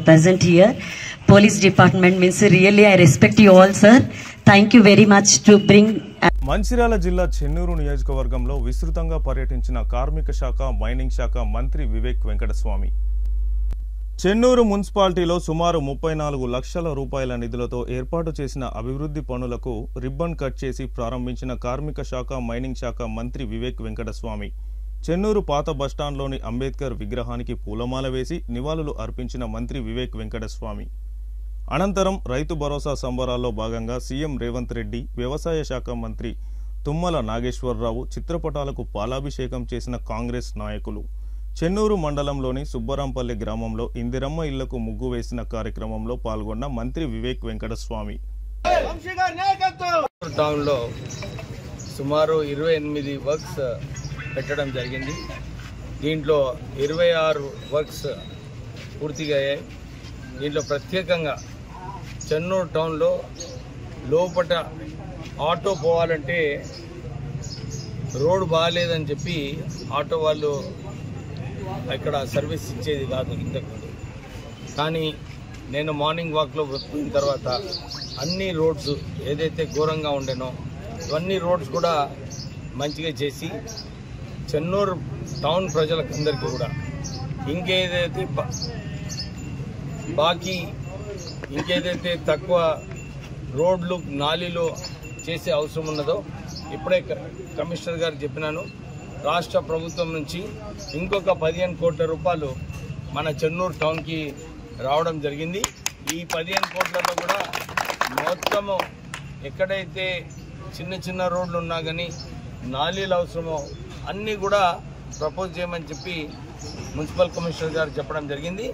S9: Present here, police department means really I respect you all sir. Thank you very much to bring.
S1: Mancherial జిల్లా చెన్నూరు నియోజకవర్గంలో విస్తృతంగా పర్యటించిన కార్మిక శాఖ, మైనింగ్ శాఖ మంత్రి వివేక్ వెంకటస్వామి చెన్నూరు మున్సిపాలిటీలో సుమారు 34 లక్షల రూపాయల నిధులతో ఏర్పాటు చేసిన అభివృద్ధి పనులకు రిబ్బన్ కట్ చేసి ప్రారంభించిన కార్మిక శాఖ మైనింగ్ శాఖ మంత్రి వివేక్ వెంకటస్వామి చెన్నూరు పాత బస్టాండ్లోని అంబేద్కర్ విగ్రహానికి పూలమాల వేసి నివాళులు అర్పించిన మంత్రి వివేక్ వెంకటస్వామి అనంతరం రైతు భరోసా సంబరాల్లో భాగంగా సీఎం రేవంత్ రెడ్డి వ్యవసాయ శాఖ మంత్రి తుమ్మల నాగేశ్వరరావు చిత్రపటాలకు పాలాభిషేకం చేసిన కాంగ్రెస్ నాయకులు చెన్నూరు మండలంలోని సుబ్బరాంపల్లి గ్రామంలో ఇందిరమ్మ ఇళ్లకు ముగ్గు వేసిన కార్యక్రమంలో పాల్గొన్న మంత్రి వివేక్ వెంకటస్వామి
S6: టౌన్లో సుమారు 28 వర్క్స్ పెట్టడం జరిగింది. దీంట్లో 26 వర్క్స్ పూర్తిగా అయ్యాయి. దీంట్లో ప్రత్యేకంగా చెన్నూరు టౌన్లో లోపట ఆటో పోవాలంటే రోడ్డు బాగాలేదని చెప్పి ఆటో వాళ్ళు ఇక్కడ సర్వీస్ ఇచ్చేది కాదు ఇంతకుముందు. కానీ నేను మార్నింగ్ వాక్లో పోయిన తర్వాత అన్ని రోడ్స్ ఏదైతే ఘోరంగా ఉండేనో ఇవన్నీ రోడ్స్ కూడా మంచిగా చేసి చెన్నూరు టౌన్ ప్రజలకందరికీ కూడా ఇంకేదైతే ఇంకేదైతే తక్కువ రోడ్లు నాలీలు చేసే అవసరం ఉన్నదో ఇప్పుడే కమిషనర్ గారు చెప్పినాను. రాష్ట్ర ప్రభుత్వం నుంచి ఇంకొక 15 కోట్ల రూపాయలు మన చెన్నూరు టౌన్కి రావడం జరిగింది. ఈ 15 కోట్లలో కూడా మొత్తము ఎక్కడైతే చిన్న చిన్న రోడ్లు ఉన్నా కానీ నాలీలు అవసరమో అన్నీ కూడా ప్రపోజ్ చేయమని చెప్పి మున్సిపల్ కమిషనర్ గారు చెప్పడం జరిగింది.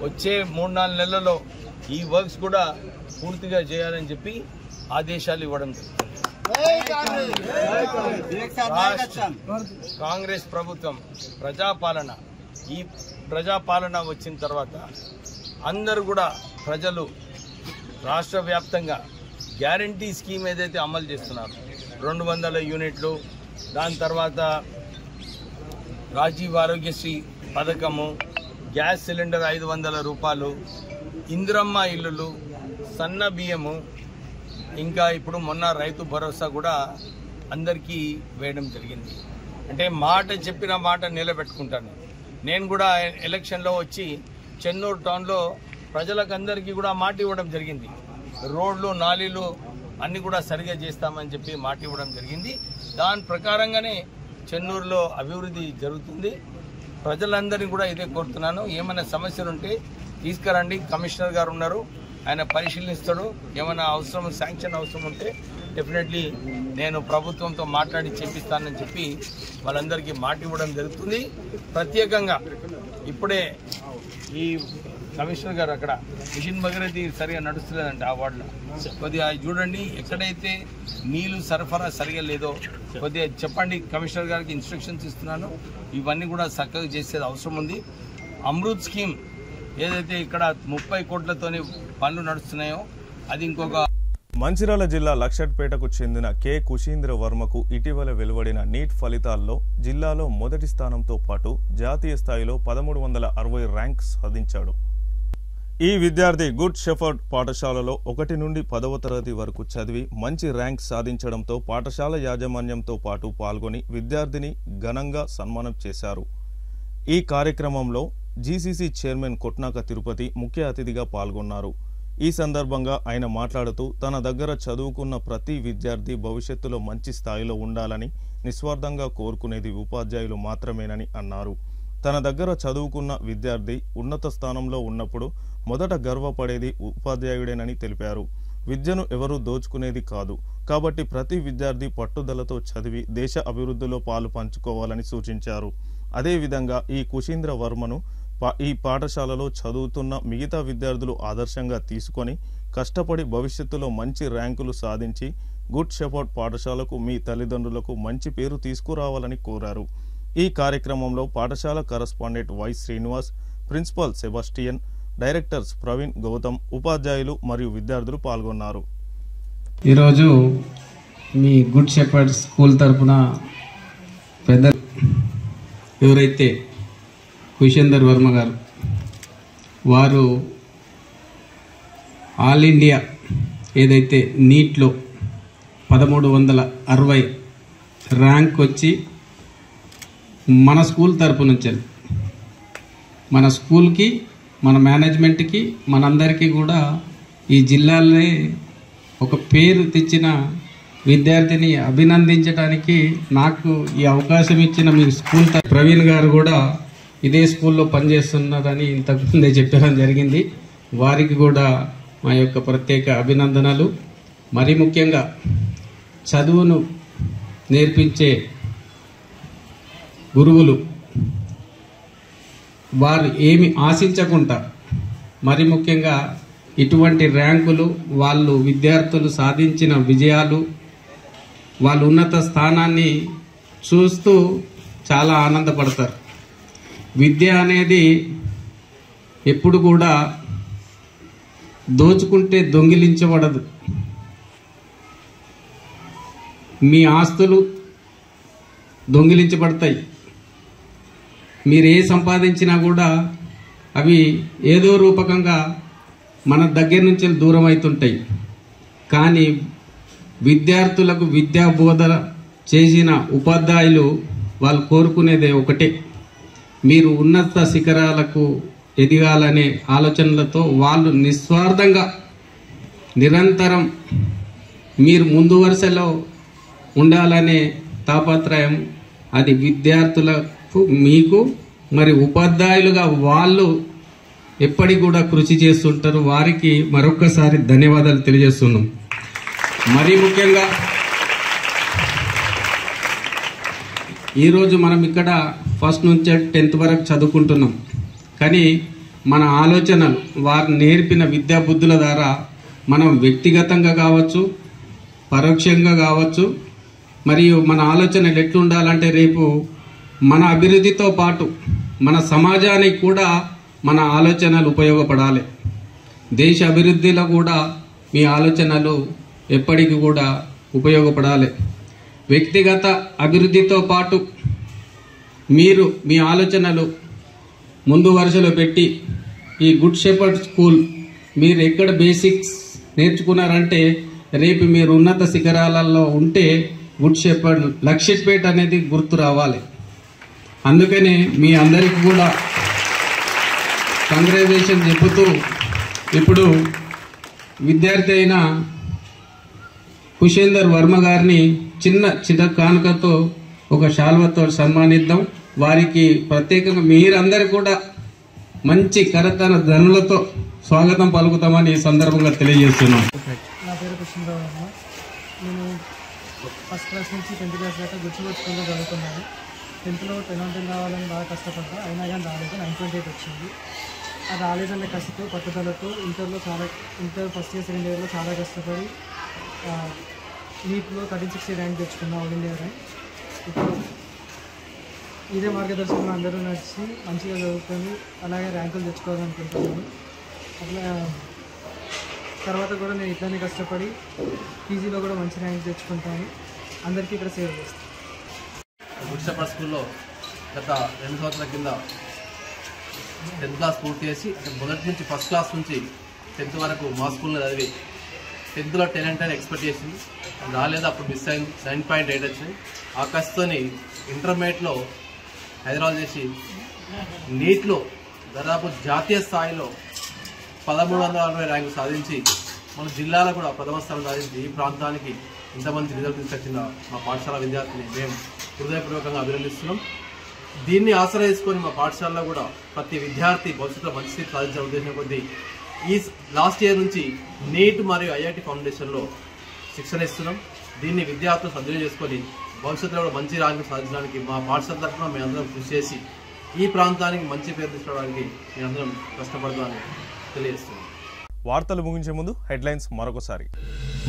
S6: వచ్చే 3-4 నెలల్లో ఈ వర్క్స్ కూడా పూర్తిగా చేయాలని చెప్పి ఆదేశాలు ఇవ్వడం జరిగింది. కాంగ్రెస్ ప్రభుత్వం ఈ ప్రజాపాలన వచ్చిన తర్వాత అందరూ కూడా ప్రజలు రాష్ట్ర వ్యాప్తంగా గ్యారంటీ స్కీమ్ ఏదైతే అమలు చేస్తున్నారు 200 యూనిట్లు, దాని తర్వాత రాజీవ్ ఆరోగ్యశ్రీ పథకము, గ్యాస్ సిలిండర్ 500 రూపాయలు, ఇందిరమ్మ ఇల్లులు, సన్న బియ్యము, ఇంకా ఇప్పుడు మొన్న రైతు భరోసా కూడా అందరికీ వేయడం జరిగింది. అంటే చెప్పిన మాట నిలబెట్టుకుంటాను. నేను కూడా ఎలక్షన్లో వచ్చి చెన్నూరు టౌన్లో ప్రజలకందరికీ కూడా మాట ఇవ్వడం జరిగింది. రోడ్లు నాలీలు అన్నీ కూడా సరిగా చేస్తామని చెప్పి మాట ఇవ్వడం జరిగింది. దాని ప్రకారంగానే చెన్నూరులో అభివృద్ధి జరుగుతుంది. ప్రజలందరినీ కూడా ఇదే కోరుతున్నాను. ఏమైనా సమస్యలు ఉంటే తీసుకురండి. కమిషనర్ గారు ఉన్నారు, ఆయన పరిశీలిస్తాడు. ఏమైనా అవసరం శాంక్షన్ అవసరం ఉంటే డెఫినెట్లీ నేను ప్రభుత్వంతో మాట్లాడి చేపిస్తానని చెప్పి వాళ్ళందరికీ మాట ఇవ్వడం జరుగుతుంది. ప్రత్యేకంగా ఇప్పుడే ఈ కమిషనర్ గారు అక్కడ మిషన్ భగీరథి సరిగా నడుస్తలేదంటే ఆ వార్డులో కొద్దిగా చూడండి, ఎక్కడైతే నీళ్లు సరఫరా సరిగా లేదో కొద్దిగా చెప్పండి. కమిషనర్ గారికి ఇన్స్ట్రక్షన్స్ ఇస్తున్నాను. ఇవన్నీ కూడా చక్కగా చేసేది అవసరం ఉంది. అమృత్ స్కీమ్ ఏదైతే ఇక్కడ 30 కోట్లతోని పనులు నడుస్తున్నాయో అది ఇంకొక.
S1: మంచిర్యాల జిల్లా లక్షట్పేటకు చెందిన కె కుశీంద్ర వర్మకు ఇటీవల వెలువడిన నీట్ ఫలితాల్లో జిల్లాలో మొదటి స్థానంతో పాటు జాతీయ స్థాయిలో 1360 ర్యాంక్ సాధించాడు. ఈ విద్యార్థి గుడ్ షెఫర్డ్ పాఠశాలలో 1 నుండి 10వ తరగతి వరకు చదివి మంచి ర్యాంక్ సాధించడంతో పాఠశాల యాజమాన్యంతో పాటు పాల్గొని విద్యార్థిని ఘనంగా సన్మానం చేశారు. ఈ కార్యక్రమంలో జీసీసీ చైర్మన్ కొట్నాక తిరుపతి ముఖ్య అతిథిగా పాల్గొన్నారు. ఈ సందర్భంగా ఆయన మాట్లాడుతూ తన దగ్గర చదువుకున్న ప్రతి విద్యార్థి భవిష్యత్తులో మంచి స్థాయిలో ఉండాలని నిస్వార్థంగా కోరుకునేది ఉపాధ్యాయులు మాత్రమేనని అన్నారు. తన దగ్గర చదువుకున్న విద్యార్థి ఉన్నత స్థానంలో ఉన్నప్పుడు మొదట గర్వపడేది ఉపాధ్యాయుడేనని తెలిపారు. విద్యను ఎవరూ దోచుకునేది కాదు కాబట్టి ప్రతి విద్యార్థి పట్టుదలతో చదివి దేశ అభివృద్ధిలో పాలు పంచుకోవాలని సూచించారు. అదేవిధంగా ఈ కుశీంద్ర వర్మను ఈ పాఠశాలలో చదువుతున్న మిగతా విద్యార్థులు ఆదర్శంగా తీసుకొని కష్టపడి భవిష్యత్తులో మంచి ర్యాంకులు సాధించి గుడ్ షెఫర్డ్ పాఠశాలకు మీ తల్లిదండ్రులకు మంచి పేరు తీసుకురావాలని కోరారు. ఈ కార్యక్రమంలో పాఠశాల correspondent Y Srinivas, principal Sebastian, directors Praveen, Gautam, ఉపాధ్యాయులు మరియు విద్యార్థులు పాల్గొన్నారు.
S10: ఈరోజు మీ గుడ్ షెఫర్డ్ స్కూల్ తరఫున పెద్ద ఎవరైతే కుశేందర్ వర్మ గారు వారు ఆల్ ఇండియా ఏదైతే నీట్లో 1360 ర్యాంక్ వచ్చి మన స్కూల్ తరపు నుంచి మన స్కూల్కి మన మేనేజ్మెంట్కి మనందరికీ కూడా ఈ జిల్లాలోనే ఒక పేరు తెచ్చిన విద్యార్థిని అభినందించడానికి నాకు ఈ అవకాశం ఇచ్చిన మీ స్కూల్ ప్రవీణ్ గారు కూడా ఇదే స్కూల్లో పనిచేస్తున్నారని ఇంతకుముందే చెప్పడం జరిగింది. వారికి కూడా మా యొక్క ప్రత్యేక అభినందనలు. మరి ముఖ్యంగా చదువును నేర్పించే గురువులు వారు ఏమి ఆశించకుండా మరి ముఖ్యంగా ఇటువంటి ర్యాంకులు వాళ్ళు విద్యార్థులు సాధించిన విజయాలు వాళ్ళు ఉన్నత స్థానాన్ని చూస్తూ చాలా ఆనందపడతారు. విద్య అనేది ఎప్పుడు కూడా దోచుకుంటే దొంగిలించబడదు. మీ ఆస్తులు దొంగిలించబడతాయి. మీరు ఏ సంపాదించినా కూడా అవి ఏదో రూపకంగా మన దగ్గర నుంచి దూరం అవుతుంటాయి. కానీ విద్యార్థులకు విద్యా బోధన చేసిన ఉపాధ్యాయులు వాళ్ళు కోరుకునేదే ఒకటే, మీరు ఉన్నత శిఖరాలకు ఎదగాలనే ఆలోచనలతో వాళ్ళు నిస్వార్థంగా నిరంతరం మీరు ముందు వరుసలో ఉండాలనే తాపత్రయం అది విద్యార్థులకు మీకు మరి ఉపాధ్యాయులుగా వాళ్ళు ఎప్పటికి కూడా కృషి చేస్తుంటారు. వారికి మరొక్కసారి ధన్యవాదాలు తెలియజేస్తున్నాం. మరీ ముఖ్యంగా ఈరోజు మనం ఇక్కడ ఫస్ట్ నుంచి 10th వరకు చదువుకుంటున్నాం. కానీ మన ఆలోచనలు వారు నేర్పిన విద్యా బుద్ధుల ద్వారా మనం వ్యక్తిగతంగా కావచ్చు, పరోక్షంగా కావచ్చు, మరియు మన ఆలోచనలు ఎట్లుండాలంటే రేపు మన అభివృద్ధితో పాటు మన సమాజానికి కూడా మన ఆలోచనలు ఉపయోగపడాలి. దేశ అభివృద్ధిలో కూడా మీ ఆలోచనలు ఎప్పటికీ కూడా ఉపయోగపడాలి. వ్యక్తిగత అభివృద్ధితో పాటు మీరు మీ ఆలోచనలు ముందు వరుసలో పెట్టి ఈ గుడ్ షెపర్డ్ స్కూల్ మీరు ఎక్కడ బేసిక్స్ నేర్చుకున్నారంటే రేపు మీరు ఉన్నత శిఖరాలలో ఉంటే గుడ్ షెపర్డ్ లక్షిత్పేట అనేది గుర్తు రావాలి. అందుకనే మీ అందరికీ కూడా కంగ్రాచులేషన్ చెబుతూ ఇప్పుడు విద్యార్థి అయిన కుషేందర్ వర్మ గారిని చిన్న కానుకతో ఒక శాల్వతో సన్మానిద్దాం. వారికి ప్రత్యేకంగా మీరందరూ కూడా మంచి కరతన ధనులతో స్వాగతం పలుకుతామని ఈ సందర్భంగా తెలియజేస్తున్నాం.
S11: నా పేరు కుషేందర్ వర్మ. నేను ఫస్ట్ క్లాస్ నుంచి 10th క్లాస్ దాకా గుచ్చిపూడి స్కూల్లో చదువుకున్నాను. 10th లో 10 రావాలని బాగా కష్టపడ్డా, అయినా కానీ రాలేదు. 928 వచ్చింది. అది రాలేదనే కసితో పట్టుదలతో ఇంటర్ ఫస్ట్ ఇయర్ సెకండ్ ఇయర్లో చాలా కష్టపడి నీట్లో 1360 ర్యాంక్ తెచ్చుకున్నా, ఆల్ ఇండియా ర్యాంక్. ఇప్పుడు ఇదే మార్గదర్శకంలో అందరూ నడిచి మంచిగా చదువుకొని అలాగే ర్యాంకులు తెచ్చుకోవాలనుకుంటున్నాను. అట్లా తర్వాత కూడా నేను ఇట్లానే కష్టపడి పీజీలో కూడా మంచి ర్యాంక్ తెచ్చుకుంటాను. అందరికీ ఇక్కడ సేవ్ చేస్తాను.
S12: గుడ్ షెపర్డ్ స్కూల్లో గత 2 సంవత్సరాల కింద 10th క్లాస్ పూర్తి చేసి మొదటి నుంచి ఫస్ట్ క్లాస్ నుంచి 10th వరకు మా స్కూల్లో చదివి 10th లో 10 అని ఎక్స్పెక్ట్ చేసింది, రాలేదు. అప్పుడు మిస్ అయింది. 9.8 వచ్చింది. ఆ కసితోని ఇంటర్మీడియట్లో హైదరాబాద్ చేసి నీట్లో దాదాపు జాతీయ స్థాయిలో 1360 ర్యాంకు సాధించి మన జిల్లాలో కూడా ప్రథమ స్థానం సాధించి ఈ ప్రాంతానికి ఇంతమంది రిజల్ట్ తీసుకొచ్చిన మా పాఠశాల విద్యార్థిని మేము హృదయపూర్వకంగా అభినందిస్తున్నాం. దీన్ని ఆశ్రయించుకొని మా పాఠశాలలో కూడా ప్రతి విద్యార్థి భవిష్యత్తులో మంచి స్థితి సాధించే ఉద్దేశం కొద్దీ ఈ లాస్ట్ ఇయర్ నుంచి నీట్ మరియు ఐఐటి ఫౌండేషన్లో శిక్షణ ఇస్తున్నాం. దీన్ని విద్యార్థులు సద్వినియోగం చేసుకొని భవిష్యత్తులో కూడా మంచి ర్యాంకు సాధించడానికి మా పాఠశాల తరఫున మేమందరం కృషి చేసి ఈ ప్రాంతానికి మంచి పేరు తీసుకోవడానికి మేమందరం కష్టపడతామని తెలియజేస్తున్నాం.
S1: వార్తలు ముగించే ముందు హెడ్లైన్స్ మరొకసారి.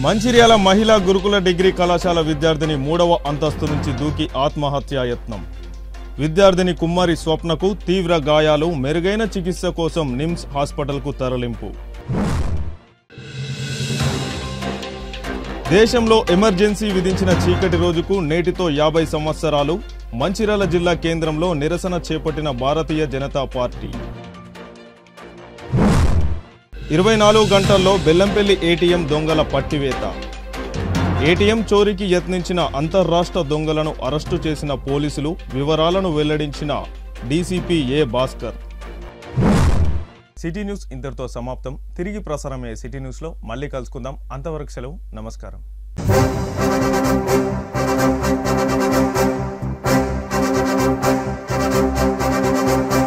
S1: మంచిర్యాల మహిళా గురుకుల డిగ్రీ కళాశాల విద్యార్థిని 3వ అంతస్తు నుంచి దూకి ఆత్మహత్యాయత్నం. విద్యార్థిని కుమ్మరి స్వప్నకు తీవ్ర గాయాలు, మెరుగైన చికిత్స కోసం నిమ్స్ హాస్పిటల్కు తరలింపు. దేశంలో ఎమర్జెన్సీ విధించిన చీకటి రోజుకు నేటితో 50 సంవత్సరాలు. మంచిర్యాల జిల్లా కేంద్రంలో నిరసన చేపట్టిన భారతీయ జనతా పార్టీ. 24 గంటల్లో బెల్లంపల్లి ఏటీఎం దొంగల పట్టివేత. ఏటీఎం చోరీకి యత్నించిన అంతర్రాష్ట్ర దొంగలను అరెస్టు చేసిన పోలీసులు. వివరాలను వెల్లడించిన డీసీపీ ఏ భాస్కర్. సిటీ న్యూస్ ఇంతటితో సమాప్తం. తిరిగి ప్రసారమయ్యే సిటీ న్యూస్లో మళ్ళీ కలుసుకుందాం. అంతవరకు సెలవు. నమస్కారం.